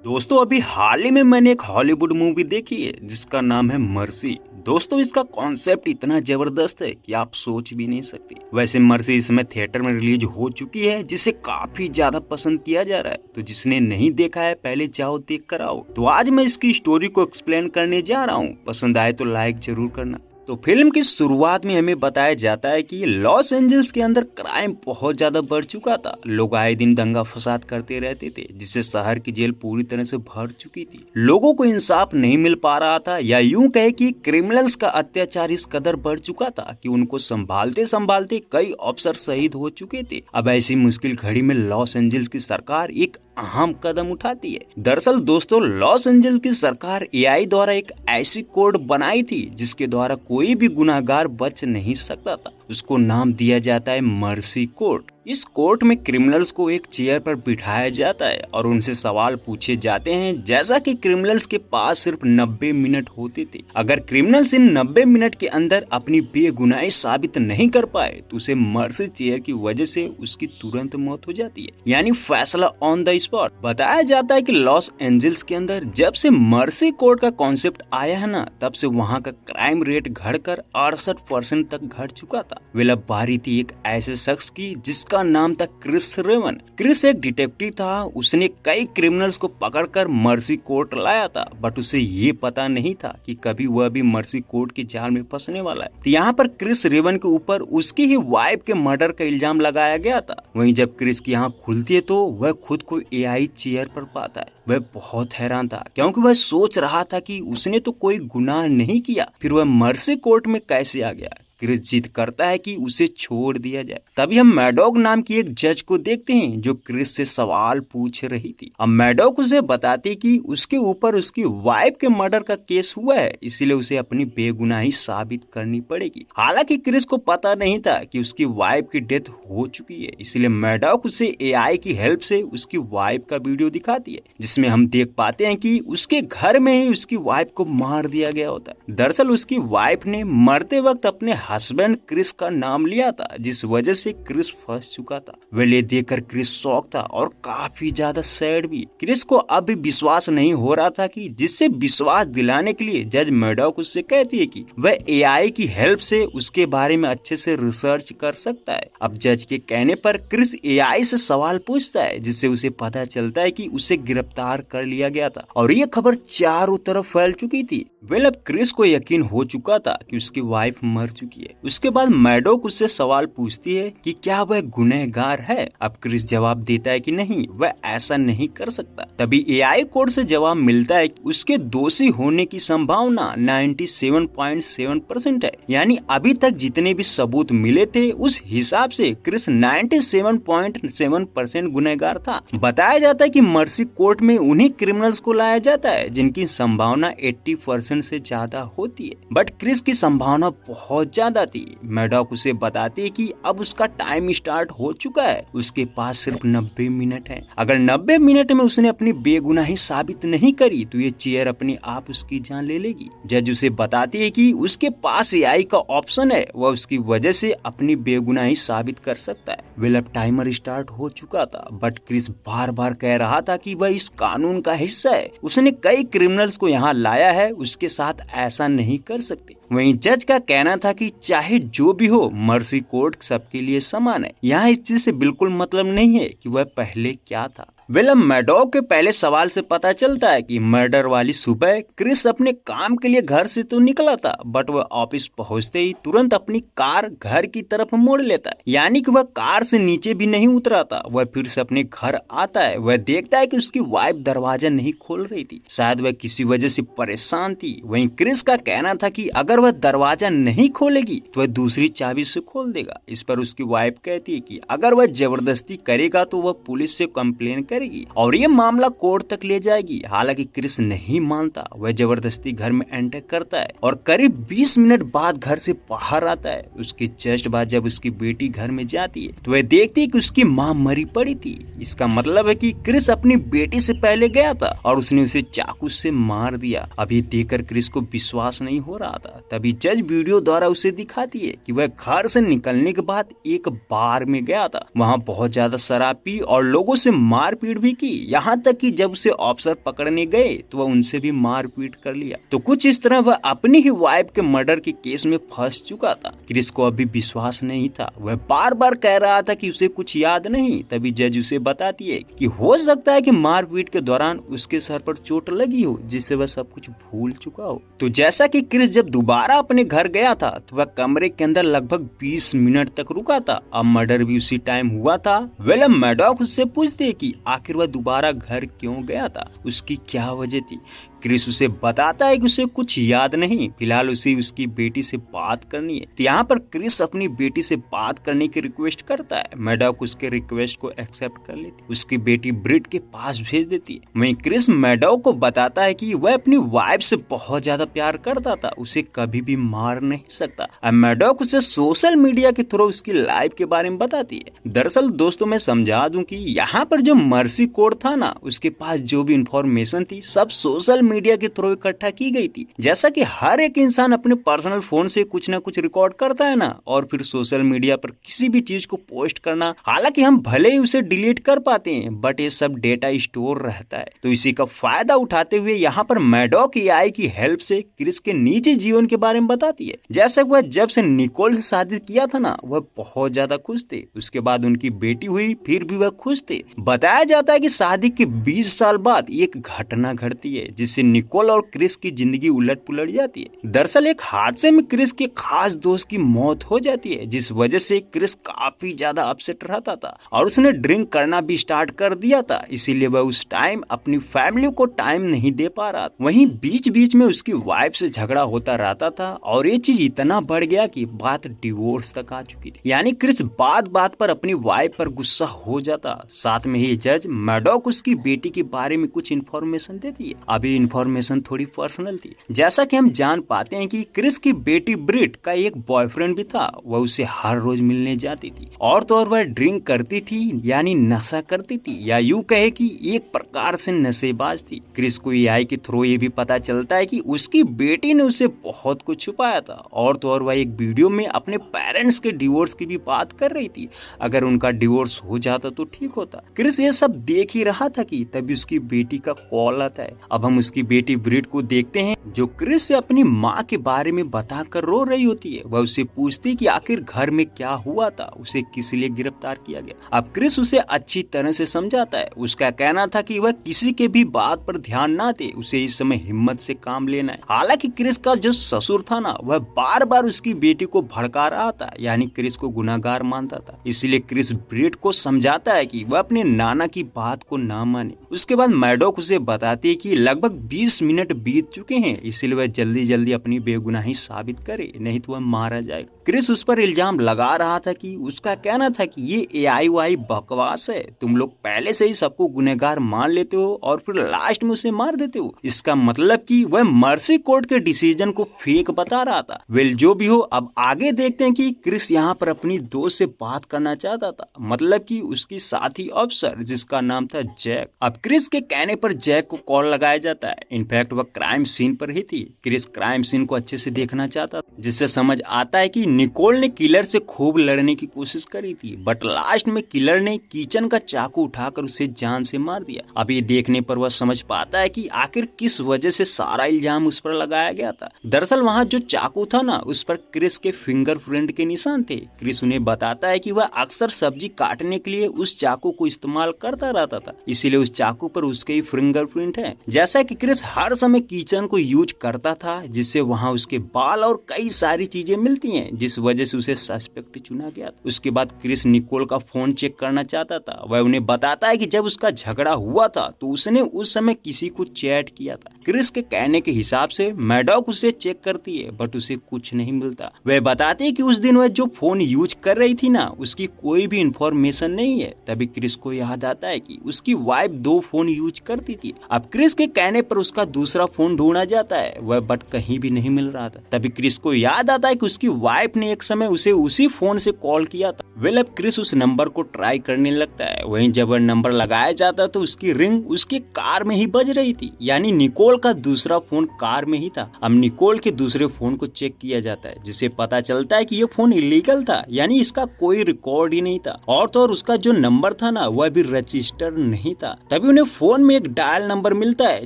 दोस्तों अभी हाल ही में मैंने एक हॉलीवुड मूवी देखी है जिसका नाम है मर्सी। दोस्तों इसका कॉन्सेप्ट इतना जबरदस्त है कि आप सोच भी नहीं सकते। वैसे मर्सी इस समय थिएटर में रिलीज हो चुकी है जिसे काफी ज्यादा पसंद किया जा रहा है। तो जिसने नहीं देखा है पहले जाओ देख कर आओ। तो आज मैं इसकी स्टोरी को एक्सप्लेन करने जा रहा हूँ। पसंद आए तो लाइक जरूर करना। तो फिल्म की शुरुआत में हमें बताया जाता है कि लॉस एंजल्स के अंदर क्राइम बहुत ज्यादा बढ़ चुका था। लोग आए दिन दंगा फसाद करते रहते थे जिससे शहर की जेल पूरी तरह से भर चुकी थी। लोगों को इंसाफ नहीं मिल पा रहा था या यूं कहे कि क्रिमिनल्स का अत्याचार इस कदर बढ़ चुका था कि उनको संभालते संभालते कई अफसर शहीद हो चुके थे। अब ऐसी मुश्किल घड़ी में लॉस एंजल्स की सरकार एक अहम कदम उठाती है। दरअसल दोस्तों लॉस एंजल्स की सरकार एआई द्वारा एक ऐसी कोड बनाई थी जिसके द्वारा कोई भी गुनाहगार बच नहीं सकता था। उसको नाम दिया जाता है मर्सी कोड। इस कोर्ट में क्रिमिनल्स को एक चेयर पर बिठाया जाता है और उनसे सवाल पूछे जाते हैं। जैसा कि क्रिमिनल्स के पास सिर्फ 90 मिनट होते थे। अगर क्रिमिनल्स इन 90 मिनट के अंदर अपनी बेगुनाही साबित नहीं कर पाए तो उसे मर्सी चेयर की वजह से उसकी तुरंत मौत हो जाती है, यानी फैसला ऑन द स्पॉट। बताया जाता है कि लॉस एंजल्स के अंदर जब से मर्सी कोर्ट का कॉन्सेप्ट आया है ना, तब से वहाँ का क्राइम रेट घटकर 68% तक घट चुका था। वेल अब बारी थी एक ऐसे शख्स की जिसका नाम था क्रिस रेवन। क्रिस एक डिटेक्टिव था। उसने कई क्रिमिनल्स को पकड़कर मर्सी कोर्ट लाया था, बट उसे ये पता नहीं था कि कभी वह भी मर्सी कोर्ट के जाल में फंसने वाला है। तो यहाँ पर क्रिस रेवन के ऊपर उसकी ही वाइफ के मर्डर का इल्जाम लगाया गया था। वहीं जब क्रिस की आंख खुलती है तो वह खुद को एआई चेयर पर पाता है। वह बहुत हैरान था क्योंकि वह सोच रहा था कि उसने तो कोई गुनाह नहीं किया, फिर वह मर्सी कोर्ट में कैसे आ गया। क्रिस जिद करता है कि उसे छोड़ दिया जाए। तभी हम मैडॉक नाम की एक जज को देखते हैं जो क्रिस से सवाल पूछ रही थी। अब मैडॉक उसे बताती कि उसके ऊपर उसकी वाइफ के मर्डर का केस हुआ है, इसीलिए उसे अपनी बेगुनाही साबित करनी पड़ेगी। हालांकि क्रिस को पता नहीं था कि उसकी वाइफ की डेथ हो चुकी है, इसलिए मैडॉक उसे एआई की हेल्प से उसकी वाइफ का वीडियो दिखाती है जिसमें हम देख पाते हैं कि उसके घर में ही उसकी वाइफ को मार दिया गया होता है। दरअसल उसकी वाइफ ने मरते वक्त अपने हस्बैंड क्रिस का नाम लिया था, जिस वजह से क्रिस फंस चुका था। वेल ये देखकर क्रिस शॉक था और काफी ज्यादा सैड भी। क्रिस को अब भी विश्वास नहीं हो रहा था कि जिससे विश्वास दिलाने के लिए जज मैडॉक उससे कहती है कि वह एआई की हेल्प से उसके बारे में अच्छे से रिसर्च कर सकता है। अब जज के कहने पर क्रिस एआई से सवाल पूछता है जिससे उसे पता चलता है कि उसे गिरफ्तार कर लिया गया था और ये खबर चारों तरफ फैल चुकी थी। वेल अब क्रिस को यकीन हो चुका था कि उसकी वाइफ मर चुकी है। उसके बाद मैडॉक उससे सवाल पूछती है कि क्या वह गुनहगार है। अब क्रिस जवाब देता है कि नहीं, वह ऐसा नहीं कर सकता। तभी एआई कोड से जवाब मिलता है कि उसके दोषी होने की संभावना 97.7% है, यानी अभी तक जितने भी सबूत मिले थे उस हिसाब से क्रिस 97.7% गुनहगार था। बताया जाता है कि मर्सी कोर्ट में उन्हीं क्रिमिनल्स को लाया जाता है जिनकी संभावना 80% से ज्यादा होती है, बट क्रिस की संभावना बहुत ज्यादा थी। मैडॉक उसे बताती है कि अब उसका टाइम स्टार्ट हो चुका है, उसके पास सिर्फ 90 मिनट है। अगर 90 मिनट में उसने अपनी बेगुनाही साबित नहीं करी तो ये चेयर अपने आप उसकी जान ले लेगी। जज उसे बताती है कि उसके पास एआई का ऑप्शन है, वह उसकी वजह से अपनी बेगुनाही साबित कर सकता है। वेल अब टाइमर स्टार्ट हो चुका था, बट क्रिस बार बार कह रहा था कि वह इस कानून का हिस्सा है, उसने कई क्रिमिनल्स को यहाँ लाया है, उसके साथ ऐसा नहीं कर सकते। वहीं जज का कहना था कि चाहे जो भी हो मर्सी कोर्ट सबके लिए समान है, यहाँ इस चीज से बिल्कुल मतलब नहीं है कि वह पहले क्या था। वेल अब मैडॉक के पहले सवाल से पता चलता है कि मर्डर वाली सुबह क्रिस अपने काम के लिए घर से तो निकला था, बट वह ऑफिस पहुंचते ही तुरंत अपनी कार घर की तरफ मोड़ लेता है, यानी कि वह कार से नीचे भी नहीं उतरा था। वह फिर से अपने घर आता है। वह देखता है कि उसकी वाइफ दरवाजा नहीं खोल रही थी, शायद वह किसी वजह से परेशान थी। वहीं क्रिस का कहना था कि अगर वह दरवाजा नहीं खोलेगी तो वह दूसरी चाबी से खोल देगा। इस पर उसकी वाइफ कहती है कि अगर वह जबरदस्ती करेगा तो वह पुलिस से कंप्लेन करेगी और ये मामला कोर्ट तक ले जाएगी। हालांकि क्रिस नहीं मानता, वह जबरदस्ती घर में एंटर करता है और करीब 20 मिनट बाद घर से बाहर आता है। उसके जस्ट बाद जब उसकी बेटी घर में जाती है तो वह देखती है कि उसकी माँ मरी पड़ी थी। इसका मतलब है कि क्रिस अपनी बेटी से पहले गया था और उसने उसे चाकू से मार दिया। अब ये देखकर क्रिस को विश्वास नहीं हो रहा था। तभी जज वीडियो द्वारा उसे दिखाती है कि वह घर से निकलने के बाद एक बार में गया था, वहाँ बहुत ज्यादा शराब पी और लोगों से मार मारपीट भी की, यहाँ तक कि जब उसे ऑफिसर पकड़ने गए तो वह उनसे भी मारपीट कर लिया। तो कुछ इस तरह वह अपनी ही वाइफ के मर्डर के केस में फंस चुका था। क्रिस को अभी विश्वास नहीं था, वह बार बार कह रहा था कि उसे कुछ याद नहीं। तभी जज उसे बताती है कि हो सकता है कि मारपीट के दौरान उसके सर पर चोट लगी हो, जिससे वह सब कुछ भूल चुका हो। तो जैसा कि क्रिस जब दोबारा अपने घर गया था तो वह कमरे के अंदर लगभग 20 मिनट तक रुका था। अब मर्डर भी उसी टाइम हुआ था। विलियम मैडॉक उससे पूछते हैं कि आखिर वह दोबारा घर क्यों गया था, उसकी क्या वजह थी। क्रिस उसे बताता है कि उसे कुछ याद नहीं, फिलहाल उसे उसकी बेटी से बात करनी है। तो यहाँ पर क्रिस अपनी बेटी से बात करने की रिक्वेस्ट करता है। मैडॉक उसके रिक्वेस्ट को एक्सेप्ट कर लेती, उसकी बेटी ब्रिट के पास भेज देती है। वहीं क्रिस मैडॉक को बताता है कि वह अपनी वाइफ से बहुत ज्यादा प्यार करता था, उसे कभी भी मार नहीं सकता। अब मैडॉक उसे सोशल मीडिया के थ्रू उसकी लाइफ के बारे में बताती है। दरअसल दोस्तों मैं समझा दूं कि यहाँ पर जो मर्सी कोड था ना, उसके पास जो भी इंफॉर्मेशन थी सब सोशल मीडिया के थ्रू इकट्ठा की गई थी। जैसा कि हर एक इंसान अपने पर्सनल फोन से कुछ ना कुछ रिकॉर्ड करता है ना, और फिर सोशल मीडिया पर किसी भी चीज को पोस्ट करना, हालांकि हम भले ही उसे डिलीट कर पाते हैं बट ये सब डेटा स्टोर रहता है। तो इसी का फायदा उठाते हुए यहाँ पर मैडॉक एआई की हेल्प से क्रिस के निजी जीवन के बारे में बताती है। जैसा वह जब से निकोल से शादी किया था ना, वह बहुत ज्यादा खुश थे। उसके बाद उनकी बेटी हुई, फिर भी वह खुश थे। बताया जाता है कि शादी के 20 साल बाद एक घटना घटती है जिससे निकोल और क्रिस की जिंदगी उलट पुलट जाती है। दरअसल एक हादसे में क्रिस के खास दोस्त की मौत हो जाती है, जिस वजह से क्रिस काफी ज्यादा अपसेट रहता था और उसने ड्रिंक करना भी स्टार्ट कर दिया था। इसीलिए वह उस टाइम अपनी फैमिली को टाइम नहीं दे पा रहा। वहीं बीच बीच में उसकी वाइफ से झगड़ा होता रहता था और ये चीज इतना बढ़ गया कि बात डिवोर्स तक आ चुकी थी। यानी क्रिस बात बात पर अपनी वाइफ पर गुस्सा हो जाता। साथ में ही जज मैडॉक उसकी बेटी के बारे में कुछ इन्फॉर्मेशन देती है। अभी इन्फॉर्मेशन थोड़ी पर्सनल थी। जैसा कि हम जान पाते हैं कि क्रिस की बेटी ब्रिट का एक बॉयफ्रेंड भी था, वह उसे हर रोज मिलने जाती थी और तो और वह ड्रिंक करती थी, यानी नशा करती थी, या यूं कहे कि एक प्रकार से नशेबाज थी। क्रिस को एआई के थ्रू ये भी पता चलता है कि उसकी बेटी ने उसे बहुत कुछ छुपाया था और तो और वह एक वीडियो में अपने पेरेंट्स के डिवोर्स की भी बात कर रही थी। अगर उनका डिवोर्स हो जाता तो ठीक होता। क्रिस ये सब देख ही रहा था कि तभी उसकी बेटी का कॉल आता है। अब हम उसकी बेटी ब्रिट को देखते हैं जो क्रिस से अपनी माँ के बारे में बताकर रो रही होती है। वह उससे पूछती कि आखिर घर में क्या हुआ था, उसे किस लिए गिरफ्तार किया गया। अब क्रिस उसे अच्छी तरह से समझाता है। उसका कहना था कि वह किसी के भी बात पर ध्यान ना दे, उसे इस समय हिम्मत से काम लेना है। हालांकि क्रिस का जो ससुर था ना, वह बार बार उसकी बेटी को भड़का रहा था, यानी क्रिस को गुनाहगार मानता था। इसलिए क्रिस ब्रिट को समझाता है कि वह अपने नाना की बात को ना माने। उसके बाद मैडॉक उसे बताती है कि लगभग 20 मिनट बीत चुके हैं, इसलिए वह जल्दी जल्दी अपनी बेगुनाही साबित करे, नहीं तो वह मारा जाएगा। क्रिस उस पर इल्जाम लगा रहा था कि उसका कहना था कि ये एआई वाई बकवास है, तुम लोग पहले से ही सबको गुनहगार मान लेते हो और फिर लास्ट में उसे मार देते हो। इसका मतलब कि वह मर्सी कोर्ट के डिसीजन को फेक बता रहा था। वेल जो भी हो, अब आगे देखते हैं कि क्रिस यहाँ पर अपनी दोस्त से बात करना चाहता था, मतलब कि उसकी साथी अफसर जिसका नाम था जैक। अब क्रिस के कहने पर जैक को कॉल लगाया जाता है। इनफैक्ट वह क्राइम सीन पर ही थी। क्रिस क्राइम सीन को अच्छे से देखना चाहता, जिससे समझ आता है कि निकोल ने किलर से खूब लड़ने की कोशिश करी थी, बट लास्ट में किलर ने किचन का चाकू उठाकर उसे जान से मार दिया। अब ये देखने पर वह समझ पाता है कि आखिर किस वजह से सारा इल्जाम उस पर लगाया गया था। दरअसल वहाँ जो चाकू था ना, उस पर क्रिस के फिंगरप्रिंट के निशान थे। क्रिस उन्हें बताता है कि वह अक्सर सब्जी काटने के लिए उस चाकू को इस्तेमाल करता रहता था, इसीलिए उस चाकू पर उसके ही फिंगरप्रिंट है। जैसा कि क्रिस हर समय किचन को यूज करता था, जिससे वहाँ उसके बाल और कई सारी चीजें मिलती हैं, जिस वजह से उसे सस्पेक्ट चुना गया था। उसके बाद क्रिस निकोल का फोन चेक करना चाहता था। वह उन्हें बताता है कि जब उसका झगड़ा हुआ था तो उसने उस समय किसी को चैट किया था। क्रिस के कहने के हिसाब से मैडॉक उसे चेक करती है, बट उसे कुछ नहीं मिलता। वह बताती है कि उस दिन वह जो फोन यूज कर रही थी ना, उसकी कोई भी इंफॉर्मेशन नहीं है। तभी क्रिस को याद आता है कि उसकी वाइफ 2 फोन यूज करती थी। अब क्रिस के कहने पर उसका दूसरा फोन ढूंढा जाता है वह बट कहीं भी नहीं मिल रहा था। तभी क्रिस को याद आता है कि उसकी वाइफ ने एक समय उसे उसी फोन से कॉल किया था। अब क्रिस उस नंबर को ट्राई करने लगता है। वहीं जब वह नंबर लगाया जाता तो उसकी रिंग उसकी कार में ही बज रही थी, यानी निकोल का दूसरा फोन कार में ही था। अब निकोल के दूसरे फोन को चेक किया जाता है जिससे पता चलता है कि ये फोन इलीगल था, यानी इसका कोई रिकॉर्ड ही नहीं था और तो और उसका जो नंबर था ना वह भी रजिस्टर नहीं था। तभी उन्हें फोन में एक डायल नंबर मिलता है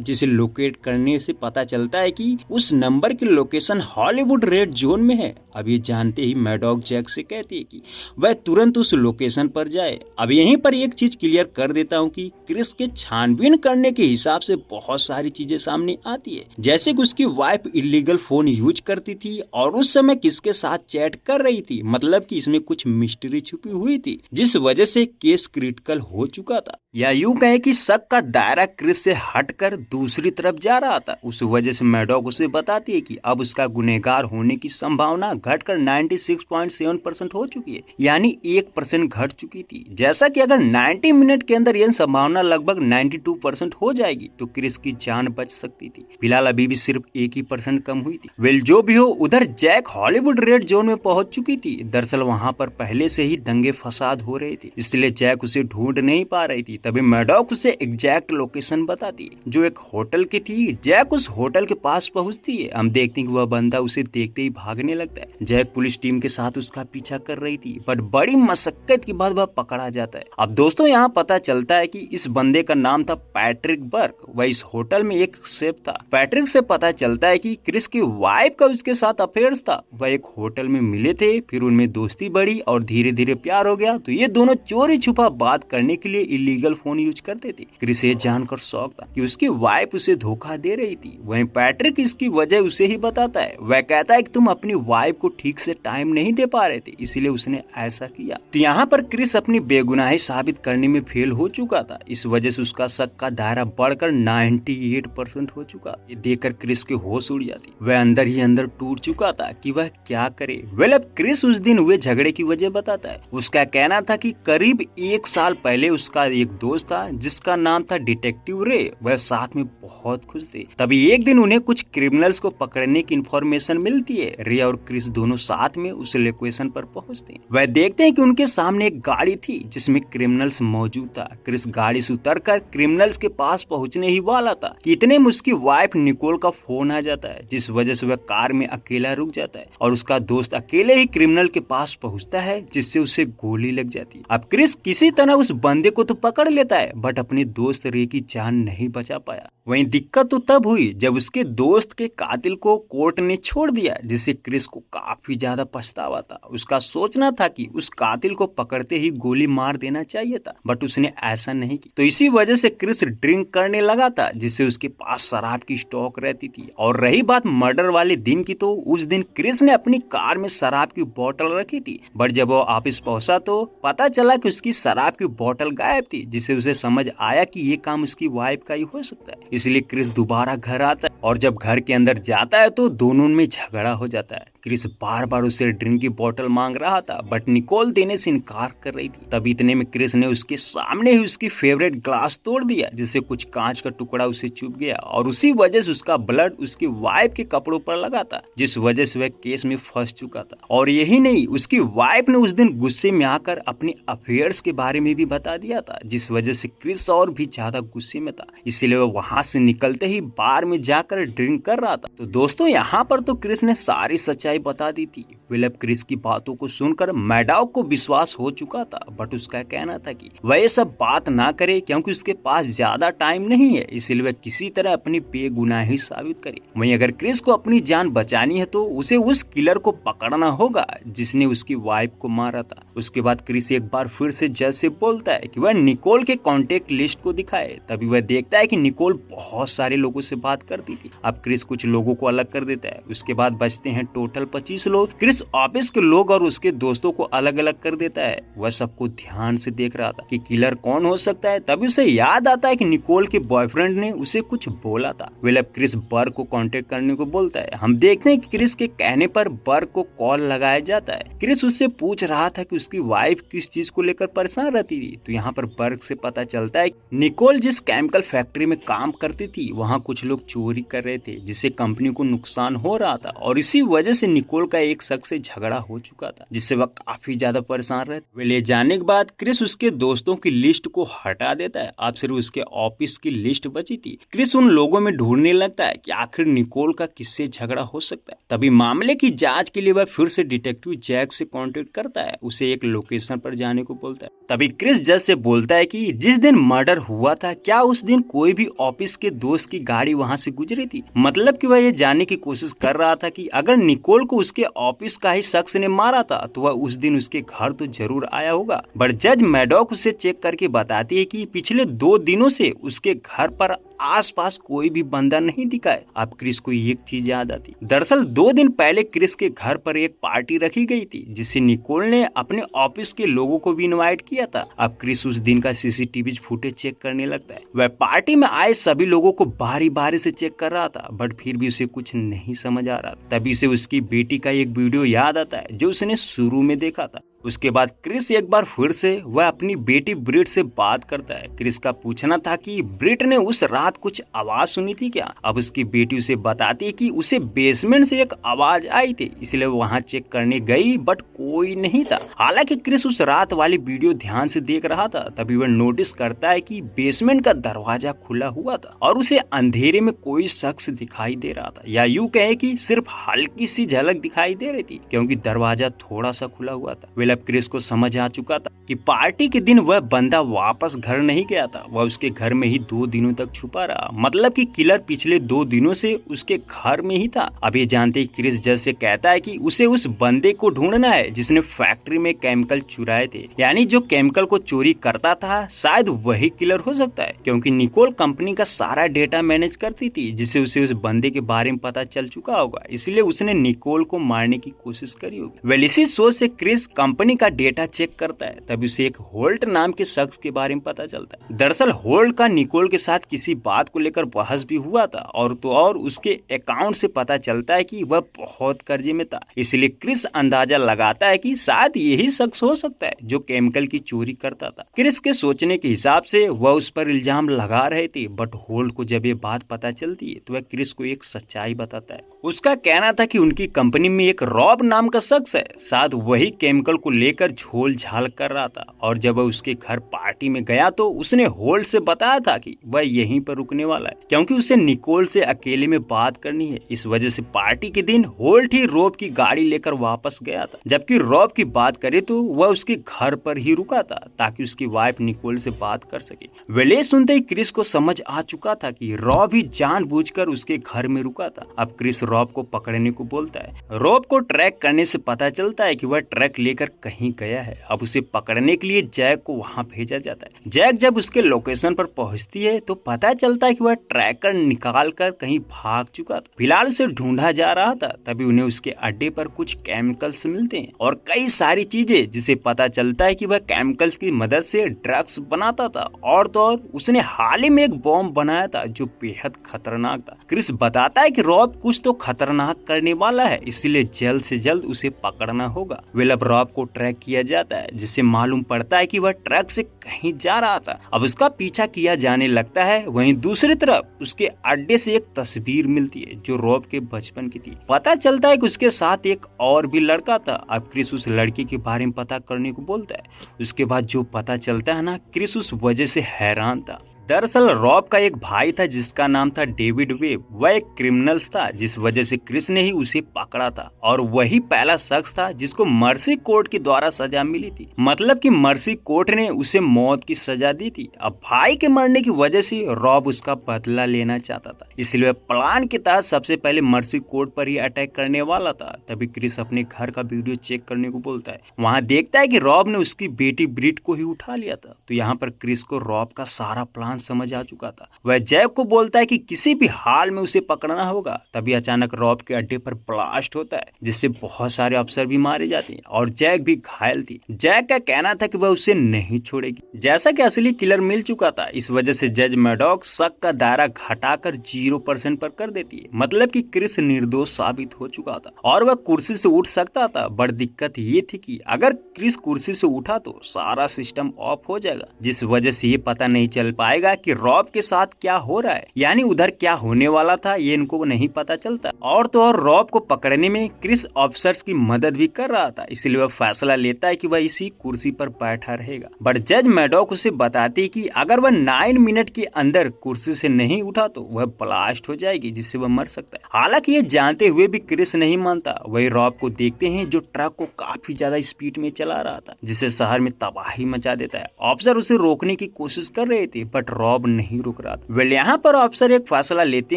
जिसे लोकेट करने से पता चलता है कि उस नंबर की लोकेशन हॉलीवुड रेड जोन में है। अब ये जानते ही मैडॉक जैक से कहती है कि वह तुरंत उस लोकेशन पर जाए। अब यहीं पर एक चीज क्लियर कर देता हूँ कि क्रिस के छानबीन करने के हिसाब से बहुत सारी चीजें सामने आती है, जैसे कि उसकी वाइफ इलीगल फोन यूज करती थी और उस समय किसके साथ चैट कर रही थी, मतलब कि इसमें कुछ मिस्ट्री छुपी हुई थी जिस वजह से केस क्रिटिकल हो चुका था, या यूं कहे कि शक का दायरा क्रिस से हटकर दूसरी तरफ जा रहा था। उस वजह से मैडॉक उसे बताती है कि अब उसका गुनहगार होने की संभावना घटकर 96.7% हो चुकी है, यानी 1% घट चुकी थी। जैसा कि अगर 90 मिनट के अंदर यह संभावना लगभग 92% हो जाएगी तो क्रिस की जान बच सकती थी। फिलहाल अभी भी सिर्फ 1% कम हुई थी। वेल जो भी हो, उधर जैक हॉलीवुड रेड जोन में पहुंच चुकी थी। दरअसल वहां पर पहले से ही दंगे फसाद हो रहे थे, इसलिए जैक उसे ढूंढ नहीं पा रही थी। तभी मैडॉक उसे एग्जैक्ट लोकेशन बताती है जो एक होटल की थी। जैक उस होटल के पास पहुंचती है। हम देखते हैं कि वह बंदा उसे देखते ही भागने लगता है। जैक पुलिस टीम के साथ उसका पीछा कर रही थी बट बड़ी मशक्कत के बाद वह पकड़ा जाता है। अब दोस्तों यहाँ पता चलता है कि इस बंदे का नाम था पैट्रिक बर्क। वह इस होटल में एक शेफ था। पैट्रिक से पता चलता है कि क्रिस की वाइफ का उसके साथ अफेयर्स था। वह एक होटल में मिले थे, फिर उनमें दोस्ती बढ़ी और धीरे धीरे प्यार हो गया। तो ये दोनों चोरी छुपा बात करने के लिए इलीगल फोन यूज करते थे। क्रिस ये जानकर शौक था कि उसकी वाइफ उसे धोखा दे रही थी। वहीं पैट्रिक इसकी वजह उसे ही बताता है। वह कहता है कि तुम अपनी वाइफ को ठीक से टाइम नहीं दे पा रहे थे, इसलिए उसने ऐसा किया। तो यहाँ पर क्रिस अपनी बेगुनाही साबित करने में फेल हो चुका था। इस वजह से उसका शक का दायरा बढ़कर 98% हो चुका। ये देखकर क्रिस के होश उड़ जाती। वह अंदर ही अंदर टूट चुका था कि वह क्या करे। अब क्रिस उस दिन हुए झगड़े की वजह बताता है। उसका कहना था कि करीब 1 साल पहले उसका एक दोस्त था जिसका नाम था डिटेक्टिव रे। वह साथ में बहुत खुश थे। तभी एक दिन उन्हें कुछ क्रिमिनल्स को पकड़ने की इंफॉर्मेशन मिलती है। रे और क्रिस दोनों साथ में उस लोकेशन पर पहुंचते हैं। वह देखते हैं कि उनके सामने एक गाड़ी थी जिसमें क्रिमिनल्स मौजूद था। क्रिस गाड़ी से उतरकर क्रिमिनल्स के पास पहुंचने ही वाला था कि इतने में उसकी वाइफ निकोल का फोन आ जाता है, जिस वजह से वह कार में अकेला रुक जाता है और उसका दोस्त अकेले ही क्रिमिनल के पास पहुंचता है जिससे उसे गोली लग जाती है। अब क्रिस किसी तरह उस बंदे को तो पकड़ लेता है बट अपने दोस्त रे की जान नहीं बचा पाया। वहीं दिक्कत तो तब हुई जब उसके दोस्त के कातिल को कोर्ट ने छोड़ दिया, जिससे क्रिस को काफी ज्यादा पछतावा था। उसका सोचना था कि उस कातिल को पकड़ते ही गोली मार देना चाहिए था बट उसने ऐसा नहीं किया। तो इसी वजह से क्रिस ड्रिंक करने लगा था जिससे उसके पास शराब की स्टॉक रहती थी। और रही बात मर्डर वाले दिन की, तो उस दिन क्रिस ने अपनी कार में शराब की बोतल रखी थी बट जब वो ऑफिस पहुंचा तो पता चला कि उसकी शराब की बोतल गायब थी, जिससे उसे समझ आया कि ये काम उसकी वाइफ का ही हो सकता है। इसलिए क्रिस दोबारा घर आता है और जब घर के अंदर जाता है तो दोनों में झगड़ा हो जाता है। क्रिस बार बार उसे ड्रिंक की बोतल मांग रहा था बट निकोल देने से इनकार कर रही थी। तब इतने में क्रिस ने उसके सामने ही उसकी फेवरेट ग्लास तोड़ दिया, जिससे कुछ कांच का टुकड़ा उसे चुभ गया और उसी वजह से उसका ब्लड उसकी वाइफ के कपड़ों पर लगा था, जिस वजह से वह केस में फंस चुका था। और यही नहीं, उसकी वाइफ ने उस दिन गुस्से में आकर अपने अफेयर्स के बारे में भी बता दिया था, जिस वजह से क्रिस और भी ज्यादा गुस्से में था। इसलिए वह वहां से निकलते ही बार में जाकर ड्रिंक कर रहा था। तो दोस्तों यहाँ पर तो क्रिस ने सारी सच्चाई बता दी थी। विलियम क्रिस की बातों को सुनकर मैडॉक को विश्वास हो चुका था बट उसका कहना था कि वह ये सब बात ना करे क्योंकि उसके पास ज्यादा टाइम नहीं है, इसलिए वह किसी तरह अपनी बेगुनाही साबित करे। वहीं अगर क्रिस को अपनी जान बचानी है तो उसे उस किलर को पकड़ना होगा जिसने उसकी वाइफ को मारा था। उसके बाद क्रिस एक बार फिर से जज से बोलता है कि वह निकोल के कॉन्टेक्ट लिस्ट को दिखाए। तभी वह देखता है कि निकोल बहुत सारे लोगों से बात करती थी। अब क्रिस कुछ लोगों को अलग कर देता है। उसके बाद बचते हैं टोटल 25 लोग, क्रिस ऑफिस के लोग और उसके दोस्तों को अलग अलग कर देता है। वह सबको ध्यान से देख रहा था कि किलर कौन हो सकता है। तभी उसे याद आता है कि निकोल के बॉयफ्रेंड ने उसे कुछ बोला था। वेल अब क्रिस बर्ग को कांटेक्ट करने को बोलता है। हम देखते हैं कि क्रिस के कहने पर बर्ग को कॉल लगाया जाता है। क्रिस उससे पूछ रहा था कि उसकी वाइफ किस चीज को लेकर परेशान रहती थी। तो यहाँ पर बर्ग से पता चलता है निकोल जिस केमिकल फैक्ट्री में काम करती थी वहाँ कुछ लोग चोरी कर रहे थे, जिससे कंपनी को नुकसान हो रहा था और इसी वजह से निकोल का एक शख्स से झगड़ा हो चुका था, जिससे वह काफी ज्यादा परेशान रहे। वे ले जाने के बाद क्रिस उसके दोस्तों की लिस्ट को हटा देता है। अब सिर्फ उसके ऑफिस की लिस्ट बची थी। क्रिस उन लोगों में ढूंढने लगता है कि आखिर निकोल का किससे झगड़ा हो सकता है। तभी मामले की जांच के लिए वह फिर से डिटेक्टिव जैक से कांटेक्ट करता है, उसे एक लोकेशन पर जाने को बोलता है। तभी क्रिस जज से बोलता है कि जिस दिन मर्डर हुआ था क्या उस दिन कोई भी ऑफिस के दोस्त की गाड़ी वहां से गुजरी थी। मतलब कि वह ये जानने की कोशिश कर रहा था कि अगर निकोल को उसके ऑफिस का ही शख्स ने मारा था तो वह उस दिन उसके घर तो जरूर आया होगा। बट जज मैडॉक उसे चेक करके बताती है कि पिछले 2 दिनों से उसके घर पर आसपास कोई भी बंदा नहीं दिखा है। अब क्रिस को एक चीज याद आती। दरअसल 2 दिन पहले क्रिस के घर पर एक पार्टी रखी गई थी, जिसे निकोल ने अपने ऑफिस के लोगों को भी इनवाइट किया था। अब क्रिस उस दिन का सीसीटीवी फुटेज चेक करने लगता है। वह पार्टी में आए सभी लोगों को बारी बारी से चेक कर रहा था, बट फिर भी उसे कुछ नहीं समझ आ रहा। तभी उसे उसकी बेटी का एक वीडियो याद आता है जो उसने शुरू में देखा था। उसके बाद क्रिस एक बार फिर से वह अपनी बेटी ब्रिट से बात करता है। क्रिस का पूछना था कि ब्रिट ने उस रात कुछ आवाज सुनी थी क्या। अब उसकी बेटी उसे बताती है कि उसे बेसमेंट से एक आवाज आई थी, इसलिए वहां चेक करने गई बट कोई नहीं था। हालांकि क्रिस उस रात वाली वीडियो ध्यान से देख रहा था। तभी वह नोटिस करता है कि बेसमेंट का दरवाजा खुला हुआ था और उसे अंधेरे में कोई शख्स दिखाई दे रहा था, या यूं कहे कि सिर्फ हल्की सी झलक दिखाई दे रही थी क्योंकि दरवाजा थोड़ा सा खुला हुआ था। अब क्रिस को समझ आ चुका था कि पार्टी के दिन वह बंदा वापस घर नहीं गया था, वह उसके घर में ही 2 दिनों तक छुपा रहा। मतलब कि किलर पिछले 2 दिनों से उसके घर में ही था। अब ये जानते ही क्रिस जज से कहता है कि उसे उस बंदे को ढूंढना है जिसने फैक्ट्री में केमिकल चुराए थे, यानी जो केमिकल को चोरी करता था शायद वही किलर हो सकता है, क्योंकि निकोल कंपनी का सारा डेटा मैनेज करती थी, जिससे उसे उस बंदे के बारे में पता चल चुका होगा, इसलिए उसने निकोल को मारने की कोशिश करी होगी। वेल इसी सोच से क्रिस कंपनी का डेटा चेक करता है। तभी उसे एक होल्ट नाम के शख्स के बारे में पता चलता है। दरअसल होल्ट का निकोल के साथ किसी बात को लेकर बहस भी हुआ था और उसके अकाउंट से पता चलता है कि वह बहुत कर्जे में था। इसलिए क्रिस अंदाजा लगाता है कि शायद यही शख्स हो सकता है जो केमिकल की चोरी करता था। क्रिस के सोचने के हिसाब से वह उस पर इल्जाम लगा रहे थे, बट होल्ट को जब ये बात पता चलती है तो वह क्रिस को एक सच्चाई बताता है। उसका कहना था कि उनकी कंपनी में एक रॉब नाम का शख्स है, शायद वही केमिकल को लेकर झोल झाल कर रहा था, और जब वह उसके घर पार्टी में गया तो उसने होल्ट से बताया था कि वह यहीं पर रुकने वाला है क्योंकि उसे निकोल से अकेले में बात करनी है। इस वजह से पार्टी के दिन होल्ट ही रॉब की गाड़ी लेकर वापस गया था, जबकि रॉब की बात करे तो वह उसके घर पर ही रुका था ताकि उसकी वाइफ निकोल से बात कर सके। वेले सुनते ही क्रिस को समझ आ चुका था कि रॉब ही जानबूझकर उसके घर में रुका था। अब क्रिस रॉब को पकड़ने को बोलता है। रॉब को ट्रैक करने से पता चलता है कि वह ट्रक लेकर कहीं गया है। अब उसे पकड़ने के लिए जैक को वहां भेजा जाता है। जैक जब उसके लोकेशन पर पहुंचती है तो पता चलता है कि वह ट्रैकर निकाल कर कहीं भाग चुका था। फिलहाल उसे ढूंढा जा रहा था। तभी उन्हें उसके अड्डे पर कुछ केमिकल्स मिलते हैं और कई सारी चीजें, जिसे पता चलता है कि वह केमिकल्स की मदद से ड्रग्स बनाता था, और तो और उसने हाल ही में एक बॉम्ब बनाया था जो बेहद खतरनाक था। क्रिस बताता है कि रॉब कुछ तो खतरनाक करने वाला है, इसलिए जल्द से जल्द उसे पकड़ना होगा। वेल अब रॉब को ट्रैक किया जाता है, जिससे मालूम पड़ता है कि वह ट्रक से कहीं जा रहा था। अब उसका पीछा किया जाने लगता है। वहीं दूसरी तरफ उसके अड्डे से एक तस्वीर मिलती है जो रॉब के बचपन की थी। पता चलता है कि उसके साथ एक और भी लड़का था। अब क्रिस उस लड़के के बारे में पता करने को बोलता है। उसके बाद जो पता चलता है ना, क्रिस उस वजह से हैरान था। दरअसल रॉब का एक भाई था जिसका नाम था डेविड वेब। वह एक क्रिमिनल था, जिस वजह से क्रिस ने ही उसे पकड़ा था, और वही पहला शख्स था जिसको मर्सी कोर्ट के द्वारा सजा मिली थी। मतलब कि मर्सी कोर्ट ने उसे मौत की सजा दी थी। अब भाई के मरने की वजह से रॉब उसका बदला लेना चाहता था, इसलिए प्लान के तहत सबसे पहले मर्सी कोर्ट पर ही अटैक करने वाला था। तभी क्रिस अपने घर का वीडियो चेक करने को बोलता है। वहाँ देखता है कि रॉब ने उसकी बेटी ब्रिट को ही उठा लिया था। तो यहाँ पर क्रिस को रॉब का सारा प्लान प्लान समझ आ चुका था। वह जैक को बोलता है कि किसी भी हाल में उसे पकड़ना होगा। तभी अचानक रॉब के अड्डे पर ब्लास्ट होता है, जिससे बहुत सारे अफसर भी मारे जाते हैं और जैक भी घायल थी। जैक का कहना था कि वह उसे नहीं छोड़ेगी, जैसा कि असली किलर मिल चुका था। इस वजह से जज मैडॉक शक का दायरा घटाकर 0% पर कर देती है, मतलब कि क्रिस निर्दोष साबित हो चुका था और वह कुर्सी से उठ सकता था। बड़ी दिक्कत ये थी कि अगर क्रिस कुर्सी से उठा तो सारा सिस्टम ऑफ हो जाएगा, जिस वजह से ये पता नहीं चल पाएगा कि रॉब के साथ क्या हो रहा है, यानी उधर क्या होने वाला था ये इनको नहीं पता चलता। और तो और रॉब को पकड़ने में क्रिस ऑफिसर्स की मदद भी कर रहा था, इसलिए वह फैसला लेता है कि वह इसी कुर्सी पर बैठा रहेगा। बट जज मैडॉक उसे बताती है कि अगर वह 9 मिनट के अंदर कुर्सी से नहीं उठा तो वह ब्लास्ट हो जाएगी, जिससे वह मर सकता है। हालांकि ये जानते हुए भी क्रिस नहीं मानता। वही रॉब को देखते हैं जो ट्रक को काफी ज्यादा स्पीड में चला रहा था, जिससे शहर में तबाही मचा देता है। ऑफिसर उसे रोकने की कोशिश कर रहे थे बट रॉब नहीं रुक रहा था। वेल यहाँ पर ऑफिसर एक फैसला लेते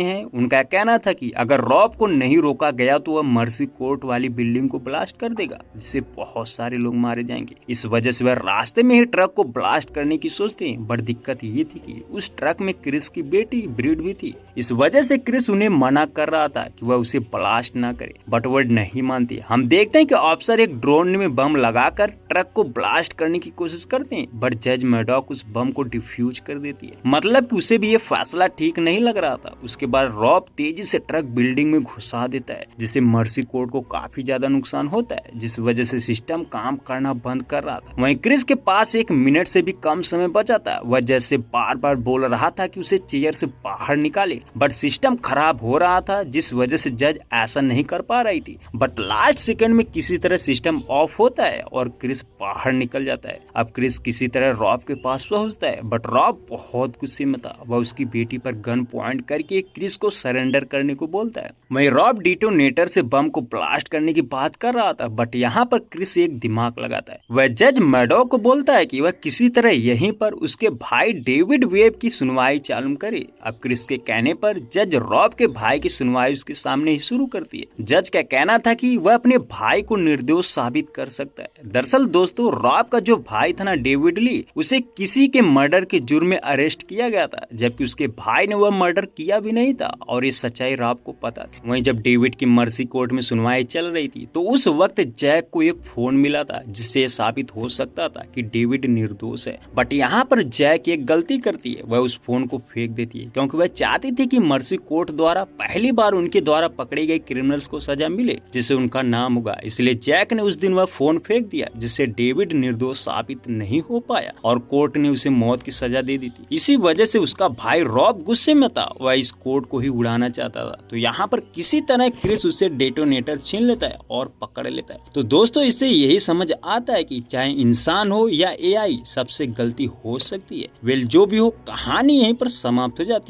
हैं। उनका कहना था कि अगर रॉब को नहीं रोका गया तो वह मर्सी कोर्ट वाली बिल्डिंग को ब्लास्ट कर देगा, जिससे बहुत सारे लोग मारे जाएंगे। इस वजह से वह रास्ते में ही ट्रक को ब्लास्ट करने की सोचते हैं। बट दिक्कत ये थी कि उस ट्रक में क्रिस की बेटी ब्रीड भी थी। इस वजह से क्रिस उन्हें मना कर रहा था कि वह उसे ब्लास्ट ना करे, बट वह नहीं मानती। हम देखते हैं कि ऑफिसर एक ड्रोन में बम लगाकर ट्रक को ब्लास्ट करने की कोशिश करते हैं, बट जज मैडॉक उस बम को डिफ्यूज कर देती है, मतलब कि उसे भी ये फैसला ठीक नहीं लग रहा था। उसके बाद रॉब तेजी से ट्रक बिल्डिंग में घुसा देता है, जिससे मर्सी कोर्ट को काफी ज्यादा नुकसान होता है, जिस वजह से सिस्टम काम करना बंद कर रहा था। वहीं क्रिस के पास 1 मिनट से भी कम समय बचा था। वह जज से बार बार बोल रहा था कि उसे चेयर से बाहर निकाले, बट सिस्टम खराब हो रहा था, जिस वजह से जज ऐसा नहीं कर पा रही थी। बट लास्ट सेकंड में किसी तरह सिस्टम ऑफ होता है और क्रिस बाहर निकल जाता है। अब क्रिस किसी तरह रॉब के पास पहुंचता है, बट रॉब बहुत गुस्से में था। वह उसकी बेटी पर गन पॉइंट करके क्रिस को सरेंडर करने को बोलता है। वहीं रॉब डिटोनेटर से बम को ब्लास्ट करने की बात कर रहा था, बट यहाँ पर क्रिस एक दिमाग लगाता है। वह जज मैडॉक को बोलता है कि वह किसी तरह यहीं पर उसके भाई डेविड वेब की सुनवाई चालू करे। अब क्रिस के कहने पर जज रॉब के भाई की सुनवाई उसके सामने ही शुरू करती है। जज का कहना था कि वह अपने भाई को निर्दोष साबित कर सकता है। दरअसल दोस्तों, रॉब का जो भाई था ना डेविड ली, उसे किसी के मर्डर के जुर्म में अरेस्ट किया गया था, जबकि उसके भाई ने वह मर्डर किया भी नहीं था और ये सच्चाई रॉब को पता थी। वहीं जब डेविड की मर्सी कोर्ट में सुनवाई चल रही थी तो उस वक्त जैक को एक फोन मिला था, जिससे ये साबित हो सकता था कि डेविड निर्दोष है। बट यहाँ पर जैक एक गलती करती है, वह उस फोन को फेंक देती है, क्योंकि वह चाहती थी कि मर्सी कोर्ट द्वारा पहली बार उनके द्वारा पकड़े गए क्रिमिनल्स को सजा मिले, जिससे उनका नाम होगा। इसलिए जैक ने उस दिन वह फोन फेंक दिया, जिससे डेविड निर्दोष साबित नहीं हो पाया और कोर्ट ने उसे मौत की सजा दे दी थी। इसी वजह से उसका भाई रॉब गुस्से में था, वह इस कोर्ट को ही उड़ाना चाहता था। तो यहाँ पर किसी तरह क्रिस उसे डेटोनेटर छीन लेता है और पकड़ लेता है। तो दोस्तों, इससे यही समझ आता है कि चाहे इंसान हो या एआई, सबसे गलती हो सकती है। वेल जो भी हो, कहानी यहीं पर समाप्त हो जाती है।